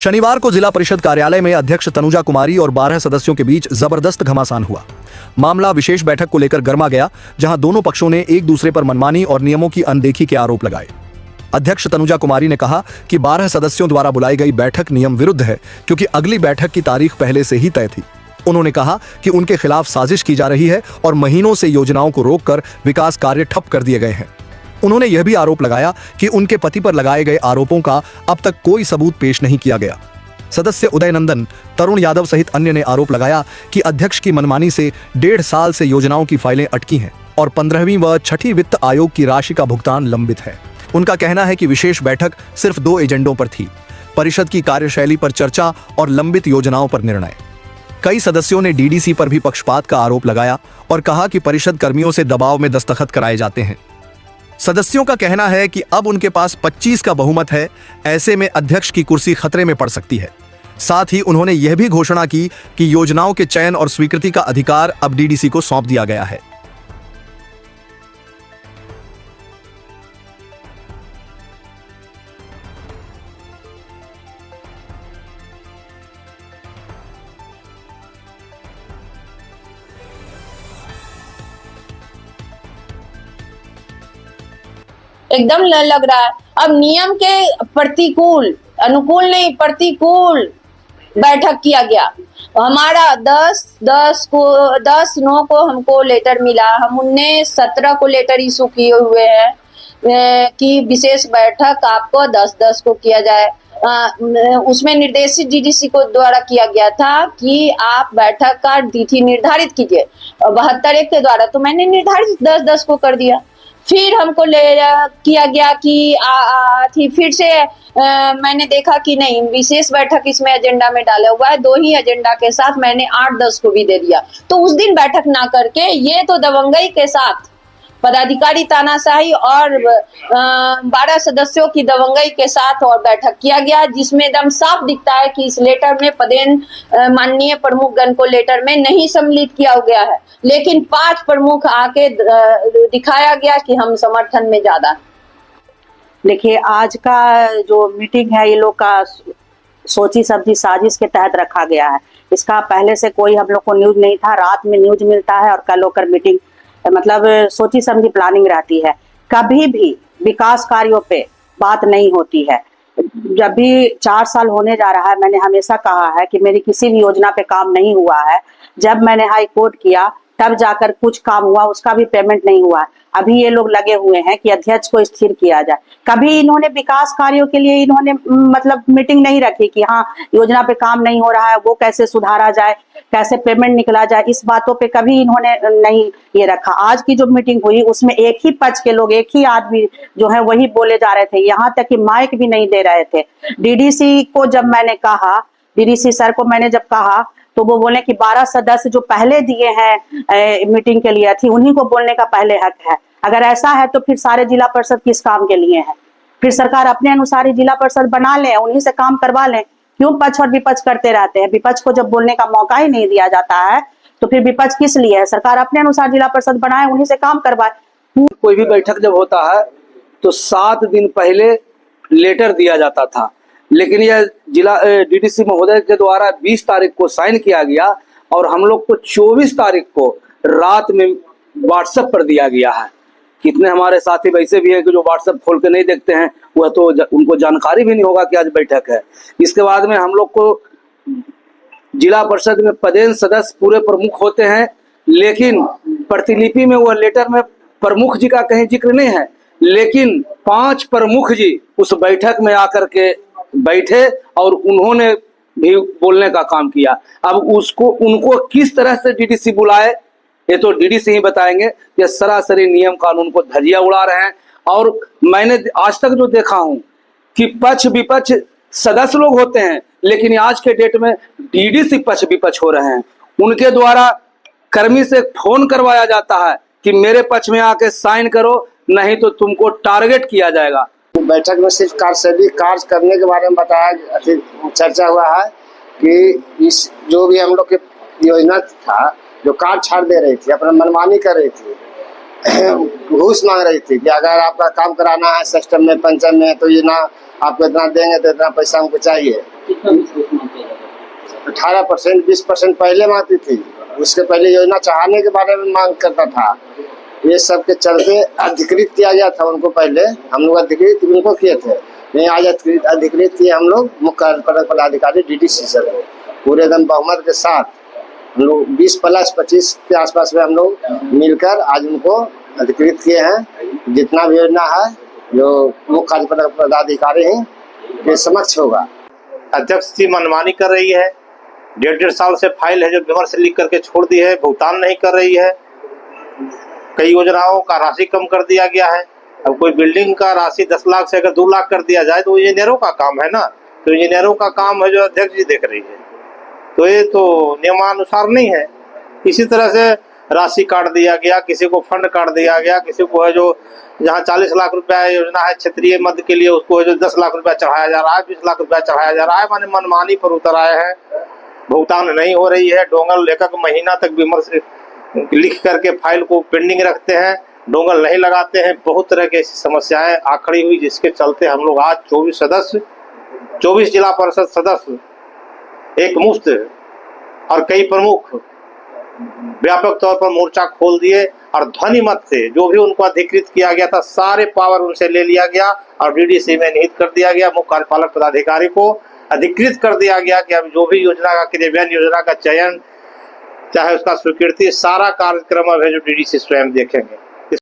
शनिवार को जिला परिषद कार्यालय में अध्यक्ष तनुजा कुमारी और 12 सदस्यों के बीच जबरदस्त घमासान हुआ। मामला विशेष बैठक को लेकर गर्मा गया, जहां दोनों पक्षों ने एक दूसरे पर मनमानी और नियमों की अनदेखी के आरोप लगाए। अध्यक्ष तनुजा कुमारी ने कहा कि 12 सदस्यों द्वारा बुलाई गई बैठक नियम विरुद्ध है, क्योंकि अगली बैठक की तारीख पहले से ही तय थी। उन्होंने कहा कि उनके खिलाफ साजिश की जा रही है और महीनों से योजनाओं को रोककर विकास कार्य ठप कर दिए गए हैं। उन्होंने यह भी आरोप लगाया कि उनके पति पर लगाए गए आरोपों का अब तक कोई सबूत पेश नहीं किया गया। सदस्य उदय नंदन, तरुण यादव सहित अन्य ने आरोप लगाया कि अध्यक्ष की मनमानी से 1.5 साल से योजनाओं की फाइलें अटकी हैं और 15वीं व 6ठी वित्त आयोग की राशि का भुगतान लंबित है। उनका कहना है कि विशेष बैठक सिर्फ 2 एजेंडों पर थी: परिषद की कार्यशैली पर चर्चा और लंबित योजनाओं पर निर्णय। कई सदस्यों ने डीडीसी पर भी पक्षपात का आरोप लगाया और कहा कि परिषद कर्मियों से दबाव में दस्तखत कराए जाते हैं। सदस्यों का कहना है कि अब उनके पास 25 का बहुमत है, ऐसे में अध्यक्ष की कुर्सी खतरे में पड़ सकती है। साथ ही उन्होंने यह भी घोषणा की कि योजनाओं के चयन और स्वीकृति का अधिकार अब डीडीसी को सौंप दिया गया है। एकदम लग रहा है अब नियम के प्रतिकूल, अनुकूल नहीं प्रतिकूल बैठक किया गया। हमारा 10/9 को हमको लेटर मिला। हम 19/17 को लेटर इशू किए हुए हैं कि विशेष बैठक आपको 10/10 को किया जाए। उसमें निर्देशित डीडीसी को द्वारा किया गया था कि आप बैठक का तिथि निर्धारित कीजिए 72 के द्वारा, तो मैंने निर्धारित 10/10 को कर दिया। फिर हमको किया गया कि फिर से मैंने देखा कि नहीं, विशेष बैठक इसमें एजेंडा में डाला हुआ है। 2 ही एजेंडा के साथ मैंने 8/10 को भी दे दिया। तो उस दिन बैठक ना करके ये तो दबंगई के साथ, पदाधिकारी तानाशाही और 12 सदस्यों की दबंगई के साथ और बैठक किया गया, जिसमें एकदम साफ दिखता है कि इस लेटर में पदेन माननीय प्रमुख गण को लेटर में नहीं सम्मिलित किया गया है, लेकिन 5 प्रमुख आके दिखाया गया कि हम समर्थन में ज्यादा। देखिए, आज का जो मीटिंग है ये लोग का सोची समझी साजिश के तहत रखा गया है। इसका पहले से कोई हम लोग को न्यूज नहीं था। रात में न्यूज मिलता है और कल होकर मीटिंग, मतलब सोची समझी प्लानिंग रहती है। कभी भी विकास कार्यों पे बात नहीं होती है। जब भी 4 साल होने जा रहा है, मैंने हमेशा कहा है कि मेरी किसी भी योजना पे काम नहीं हुआ है। जब मैंने हाई कोर्ट किया तब जाकर कुछ काम हुआ, उसका भी पेमेंट नहीं हुआ। अभी ये लोग लगे हुए हैं कि अध्यक्ष को स्थिर किया जाए। कभी इन्होंने विकास कार्यों के लिए इन्होंने मतलब मीटिंग नहीं रखी कि हाँ योजना पे काम नहीं हो रहा है, वो कैसे सुधारा जाए, कैसे पेमेंट निकला जाए। इस बातों पे कभी इन्होंने नहीं ये रखा। आज की जो मीटिंग हुई उसमें एक ही पक्ष के लोग, एक ही आदमी जो है वही बोले जा रहे थे, यहाँ तक कि माइक भी नहीं दे रहे थे। डीडीसी को जब मैंने कहा, डीडीसी सर को मैंने जब कहा तो वो बोले कि 12 सदस्य जो पहले दिए हैं मीटिंग के लिए थी, उन्हीं को बोलने का पहले हक है। अगर ऐसा है तो फिर सारे जिला परिषद किस काम के लिए हैं? फिर सरकार अपने अनुसार ही जिला परिषद बना ले, उन्हीं से काम करवा लें। क्यों पक्ष और विपक्ष करते रहते हैं? विपक्ष को जब बोलने का मौका ही नहीं दिया जाता है तो फिर विपक्ष किस लिए है? सरकार अपने अनुसार जिला परिषद बनाए, उन्हीं से काम करवाए। कोई भी बैठक जब होता है तो 7 दिन पहले लेटर दिया जाता था, लेकिन यह जिला डीडीसी महोदय के द्वारा 20 तारीख को साइन किया गया और हम लोग को 24 तारीख को रात में व्हाट्सएप पर दिया गया है। कितने हमारे साथी वैसे भी हैं कि जो व्हाट्सएप खोल के नहीं देखते हैं, वह तो उनको जानकारी भी नहीं होगा कि आज बैठक है। इसके बाद में हम लोग को जिला परिषद में पदेन सदस्य पूरे प्रमुख होते हैं, लेकिन प्रतिलिपि में वह लेटर में प्रमुख जी का कहीं जिक्र नहीं है, लेकिन 5 प्रमुख जी उस बैठक में आकर के बैठे और उन्होंने भी बोलने का काम किया। अब उनको किस तरह से डीडीसी बुलाए, ये तो डीडीसी ही बताएंगे। ये सरासरी नियम कानून को धज्जियां उड़ा रहे हैं। और मैंने आज तक जो देखा हूं कि पक्ष विपक्ष सदस्य लोग होते हैं, लेकिन आज के डेट में डीडीसी पक्ष विपक्ष हो रहे हैं। उनके द्वारा कर्मी से फोन करवाया जाता है कि मेरे पक्ष में आके साइन करो, नहीं तो तुमको टारगेट किया जाएगा। बैठक में सिर्फ कार्यशैली कार्य करने के बारे में बताया, चर्चा हुआ है कि इस जो भी हम लोग की योजना था, जो कार्ड छाड़ दे रही थी, अपना मनमानी कर रही थी, घूस मांग रही थी कि अगर आपका काम कराना है सिस्टम में पंचायत में तो ये ना आपको इतना देंगे तो इतना पैसा हमको चाहिए। 18% 20% पहले मांगती थी, उसके पहले योजना चढ़ाने के बारे में मांग करता था। ये सब के चलते अधिकृत किया गया था उनको। पहले हम लोग अधिकृत उनको किए थे, नहीं आज अधिकृत किए हम लोग मुख्य कार्यपालक पदाधिकारी डीडीसी सर को पूरे एकदम बहुमत के साथ हम लोग 20+25 के आसपास में हम लोग मिलकर आज उनको अधिकृत किए हैं। जितना भी योजना है जो मुख्य कार्यपालक पदाधिकारी हैं के समक्ष होगा। अध्यक्ष जी मनमानी कर रही है, 1.5 साल से फाइल है जो विमर्श लिख करके छोड़ दी है, भुगतान नहीं कर रही है। कई योजनाओं का राशि कम कर दिया गया है। अब कोई बिल्डिंग का राशि 10 लाख से अगर 2 लाख कर दिया जाए तो इंजीनियरों का काम है ना, तो इंजीनियरों का काम है जो अध्यक्ष जी देख रही है, तो ये तो नियमानुसार नहीं है। इसी तरह से राशि काट दिया गया, किसी को फंड काट दिया गया, किसी को है जो जहाँ 40 लाख रुपया योजना है क्षेत्रीय मध्य के लिए उसको है जो 10 लाख रुपया चढ़ाया जा रहा है, 20 लाख रुपया चढ़ाया जा रहा है। माने मनमानी पर उतर आए हैं, भुगतान नहीं हो रही है। डोंगल एक महीना तक विमर्श लिख करके फाइल को पेंडिंग रखते हैं, डोंगल नहीं लगाते हैं। बहुत तरह की ऐसी समस्याएं आखड़ी हुई जिसके चलते हम लोग आज 24 जिला परिषद सदस्य एक मुश्त और कई प्रमुख व्यापक तौर पर मोर्चा खोल दिए और ध्वनि मत से जो भी उनको अधिकृत किया गया था सारे पावर उनसे ले लिया गया और डीडीसी में निहित कर दिया गया। मुख्य कार्यपालक पदाधिकारी को अधिकृत कर दिया गया कि अब जो भी योजना का क्रियान्वयन, योजना का चयन, चाहे उसका स्वीकृति, सारा कार्यक्रम अब है जो डीडीसी स्वयं देखेंगे।